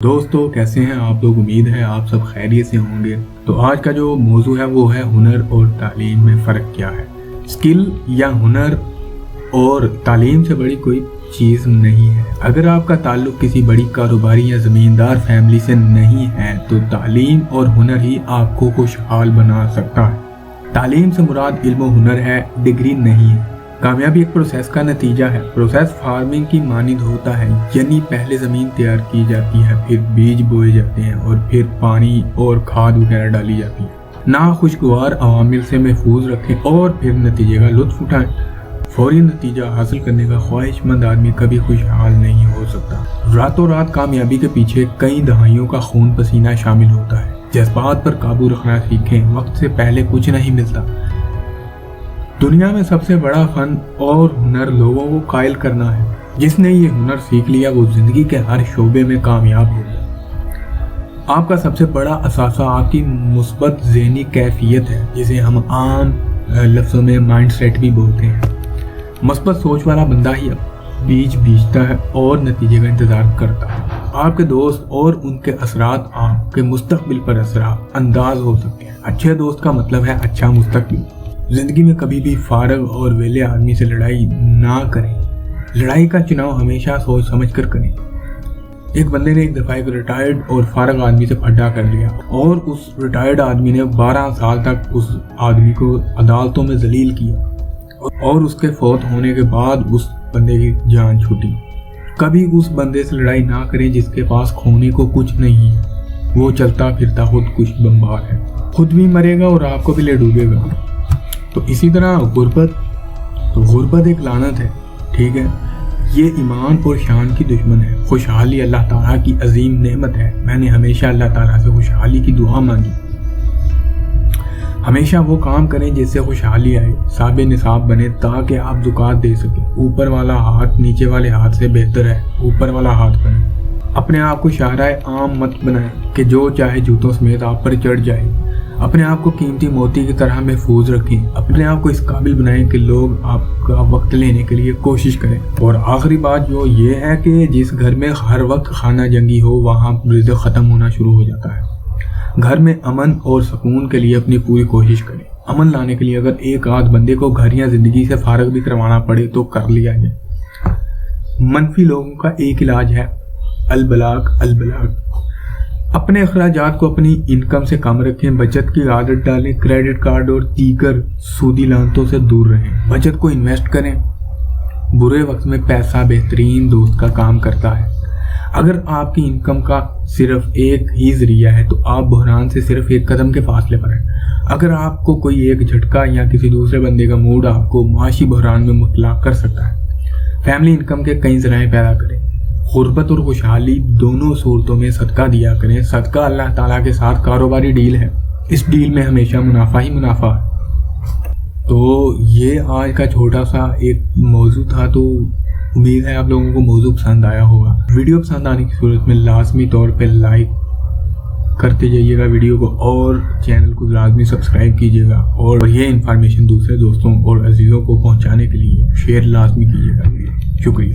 دوستو کیسے ہیں آپ لوگ؟ امید ہے آپ سب خیریت سے ہوں گے۔ تو آج کا جو موضوع ہے وہ ہے ہنر اور تعلیم میں فرق کیا ہے۔ اسکل یا ہنر اور تعلیم سے بڑی کوئی چیز نہیں ہے۔ اگر آپ کا تعلق کسی بڑی کاروباری یا زمیندار فیملی سے نہیں ہے تو تعلیم اور ہنر ہی آپ کو خوشحال بنا سکتا ہے۔ تعلیم سے مراد علم و ہنر ہے، ڈگری نہیں ہے۔ کامیابی ایک پروسیس کا نتیجہ ہے۔ پروسیس فارمنگ کی مانند ہوتا ہے، یعنی پہلے زمین تیار کی جاتی ہے، پھر بیج بوئے جاتے ہیں اور پھر پانی اور کھاد وغیرہ ڈالی جاتی ہے۔ ناخوشگوار عوامل سے محفوظ رکھیں اور پھر نتیجے کا لطف اٹھائیں۔ فوری نتیجہ حاصل کرنے کا خواہش مند آدمی کبھی خوشحال نہیں ہو سکتا۔ راتوں رات کامیابی کے پیچھے کئی دہائیوں کا خون پسینہ شامل ہوتا ہے۔ جذبات پر قابو رکھنا سیکھیں، وقت سے پہلے کچھ نہیں ملتا۔ دنیا میں سب سے بڑا فن اور ہنر لوگوں کو قائل کرنا ہے۔ جس نے یہ ہنر سیکھ لیا وہ زندگی کے ہر شعبے میں کامیاب ہو گیا۔ آپ کا سب سے بڑا اثاثہ آپ کی مثبت ذہنی کیفیت ہے، جسے ہم عام لفظوں میں مائنڈ سیٹ بھی بولتے ہیں۔ مثبت سوچ والا بندہ ہی بیج بیجتا ہے اور نتیجے کا انتظار کرتا ہے۔ آپ کے دوست اور ان کے اثرات آپ کے مستقبل پر اثرات انداز ہو سکتے ہیں۔ اچھے دوست کا مطلب ہے اچھا مستقبل۔ زندگی میں کبھی بھی فارغ اور ویلے آدمی سے لڑائی نہ کریں۔ لڑائی کا چناؤ ہمیشہ سوچ سمجھ کر کریں۔ ایک بندے نے ایک دفعہ ایک ریٹائرڈ اور فارغ آدمی سے پھڈا کر لیا اور اس ریٹائرڈ آدمی نے 12 سال تک اس آدمی کو عدالتوں میں ذلیل کیا اور اس کے فوت ہونے کے بعد اس بندے کی جان چھوٹی۔ کبھی اس بندے سے لڑائی نہ کریں جس کے پاس کھونے کو کچھ نہیں ہے۔ وہ چلتا پھرتا خود کش بمبار ہے، خود بھی مرے گا اور آپ کو بھی لے ڈوبے گا۔ تو اسی طرح غربت ایک لعنت ہے، ٹھیک ہے؟ یہ ایمان اور شان کی دشمن ہے۔ خوشحالی اللہ تعالیٰ کی عظیم نعمت ہے۔ میں نے ہمیشہ اللہ تعالیٰ سے خوشحالی کی دعا مانگی۔ ہمیشہ وہ کام کریں جس سے خوشحالی آئے، صاحب نصاب بنے تاکہ آپ زکوٰۃ دے سکیں۔ اوپر والا ہاتھ نیچے والے ہاتھ سے بہتر ہے اوپر والا ہاتھ بنے۔ اپنے آپ کو شاہراہ عام مت بنائیں کہ جو چاہے جوتوں سمیت آپ پر چڑھ جائے۔ اپنے آپ کو قیمتی موتی کی طرح محفوظ رکھیں۔ اپنے آپ کو اس قابل بنائیں کہ لوگ آپ کا وقت لینے کے لیے کوشش کریں۔ اور آخری بات جو یہ ہے کہ جس گھر میں ہر وقت خانہ جنگی ہو وہاں رزق ختم ہونا شروع ہو جاتا ہے۔ گھر میں امن اور سکون کے لیے اپنی پوری کوشش کریں۔ امن لانے کے لیے اگر ایک آدھ بندے کو گھر یا زندگی سے فارغ بھی کروانا پڑے تو کر لیا جائے۔ منفی لوگوں کا ایک علاج ہے البلاغ۔ اپنے اخراجات کو اپنی انکم سے کم رکھیں، بچت کی عادت ڈالیں، کریڈٹ کارڈ اور دیگر سودی لعنتوں سے دور رہیں، بچت کو انویسٹ کریں۔ برے وقت میں پیسہ بہترین دوست کا کام کرتا ہے۔ اگر آپ کی انکم کا صرف ایک ہی ذریعہ ہے تو آپ بحران سے صرف ایک قدم کے فاصلے پر ہیں۔ اگر آپ کو کوئی ایک جھٹکا یا کسی دوسرے بندے کا موڈ آپ کو معاشی بحران میں مبتلا کر سکتا ہے۔ فیملی انکم کے کئی ذرائع پیدا کریں۔ غربت اور خوشحالی دونوں صورتوں میں صدقہ دیا کریں۔ صدقہ اللہ تعالیٰ کے ساتھ کاروباری ڈیل ہے، اس ڈیل میں ہمیشہ منافع ہی منافع ہے۔ تو یہ آج کا چھوٹا سا ایک موضوع تھا، تو امید ہے آپ لوگوں کو موضوع پسند آیا ہوگا۔ ویڈیو پسند آنے کی صورت میں لازمی طور پہ لائک کرتے جائیے گا ویڈیو کو اور چینل کو لازمی سبسکرائب کیجیے گا، اور یہ انفارمیشن دوسرے دوستوں اور عزیزوں کو پہنچانے کے لیے شیئر لازمی کیجیے گا۔ شکریہ۔